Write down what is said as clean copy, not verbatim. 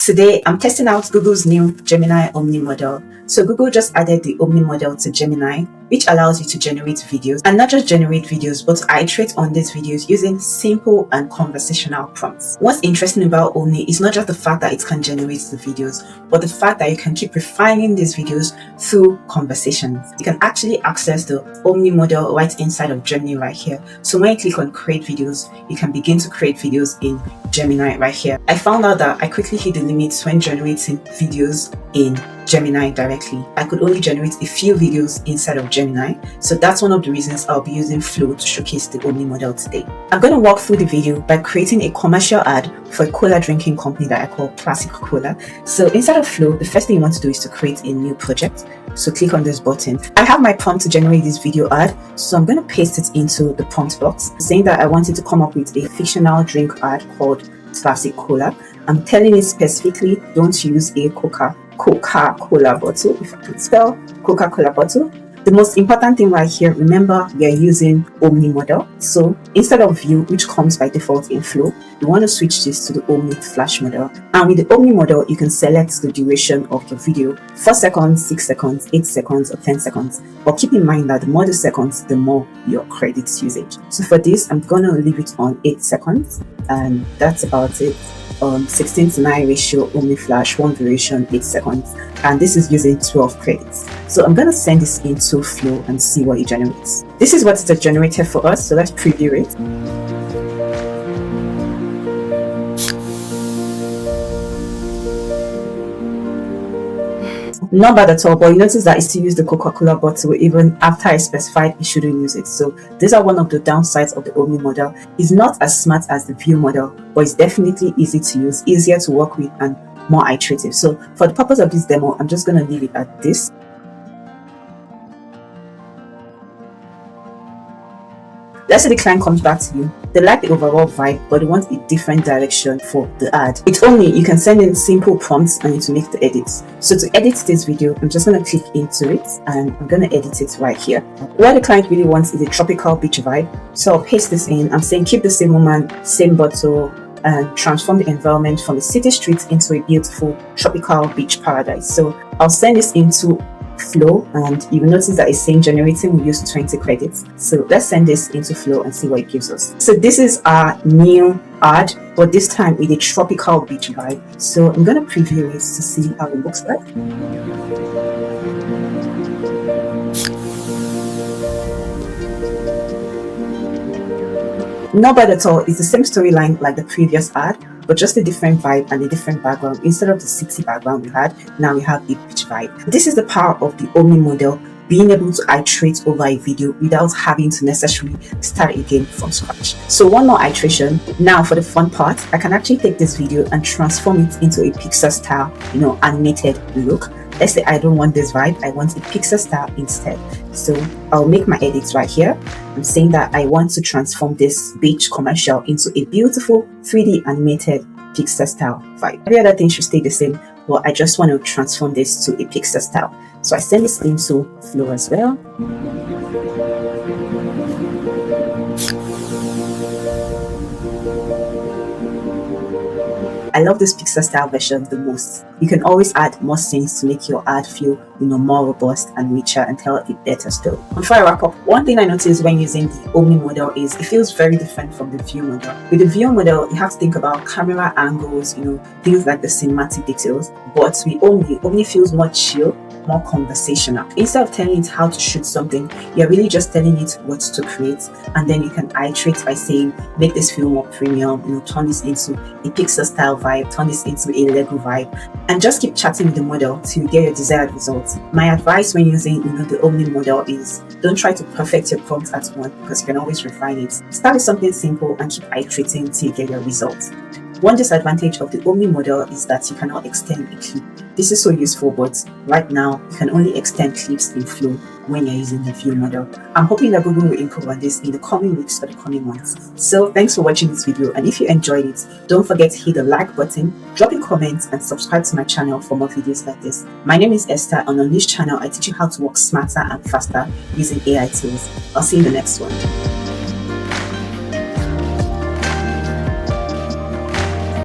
Today, I'm testing out Google's new Gemini Omni model. So Google just added the Omni model to Gemini, which allows you to generate videos, and not just generate videos, but to iterate on these videos using simple and conversational prompts. What's interesting about Omni is not just the fact that it can generate the videos, but the fact that you can keep refining these videos through conversations. You can actually access the Omni model right inside of Gemini right here. So when you click on create videos, you can begin to create videos in Gemini right here. I found out that I quickly hit the limits when generating videos in Gemini directly. I could only generate a few videos inside of Gemini, so that's one of the reasons I'll be using Flow to showcase the Omni model today. I'm going to walk through the video by creating a commercial ad for a cola drinking company that I call Classic Cola. So inside of Flow, the first thing you want to do is to create a new project. So click on this button. I have my prompt to generate this video ad, so I'm going to paste it into the prompt box, saying that I wanted to come up with a fictional drink ad called Classic Cola. I'm telling it specifically, don't use a Coca-Cola bottle, if I can spell Coca-Cola bottle. The most important thing right here, remember we are using Omni model. So instead of view, which comes by default in Flow, you want to switch this to the Omni Flash model. And with the Omni model, you can select the duration of the video: 4 seconds, 6 seconds, 8 seconds, or 10 seconds. But keep in mind that the more the seconds, the more your credits usage. So for this, I'm going to leave it on 8 seconds, and that's about it. 16:9 ratio Omni Flash, 1 duration, 8 seconds, and this is using 12 credits. So I'm going to send this into Flow and see what it generates. This is what it has generated for us, so let's preview it. Not bad at all, but you notice that it still used the Coca-Cola bottle even after I specified it shouldn't use it. So these are one of the downsides of the Omni model. It's not as smart as the View model, but it's definitely easy to use, easier to work with, and more iterative. So for the purpose of this demo, I'm just going to leave it at this. Let's say the client comes back to you. They like the overall vibe, but they want a different direction for the ad. It's only you can send in simple prompts and it will make the edits. So to edit this video, I'm just going to click into it and I'm going to edit it right here. What the client really wants is a tropical beach vibe. So I'll paste this in. I'm saying keep the same woman, same bottle, and transform the environment from the city streets into a beautiful tropical beach paradise. So I'll send this into Flow, and you will notice that it's saying generating will use 20 credits. So let's send this into Flow and see what it gives us. So this is our new ad, but this time with a tropical beach vibe. So I'm going to preview it to see how it looks like. Not bad at all. It's the same storyline like the previous ad, but just a different vibe and a different background. Instead of the city background we had, now we have a beach vibe. This is the power of the Omni model, being able to iterate over a video without having to necessarily start again from scratch. So one more iteration. Now for the fun part, I can actually take this video and transform it into a Pixar-style, animated look. Let's say I don't want this vibe, I want a Pixar-style instead. So I'll make my edits right here. I'm saying that I want to transform this beach commercial into a beautiful 3D animated Pixar-style vibe. Every other thing should stay the same, but I just want to transform this to a Pixar-style. So I send this into Flow as well. I love this Pixar-style version the most. You can always add more scenes to make your ad feel, more robust and richer and tell a better story. Before I wrap up, one thing I noticed when using the Omni model is it feels very different from the View model. With the View model, you have to think about camera angles, things like the cinematic details. But with Omni feels more chill, more conversational. Instead of telling it how to shoot something, you're really just telling it what to create, and then you can iterate by saying, make this feel more premium, turn this into a Pixar-style vibe, turn this into a Lego vibe, and just keep chatting with the model till you get your desired results. My advice when using the Omni model is don't try to perfect your prompt at once, because you can always refine it. Start with something simple and keep iterating till you get your results. One disadvantage of the Omni model is that you cannot extend a clip. This is so useful, but right now you can only extend clips in Flow when you're using the View model. I'm hoping that Google will improve on this in the coming weeks or the coming months. So thanks for watching this video, and if you enjoyed it, don't forget to hit the like button, drop a comment, and subscribe to my channel for more videos like this. My name is Esther, and on this channel I teach you how to work smarter and faster using AI tools. I'll see you in the next one.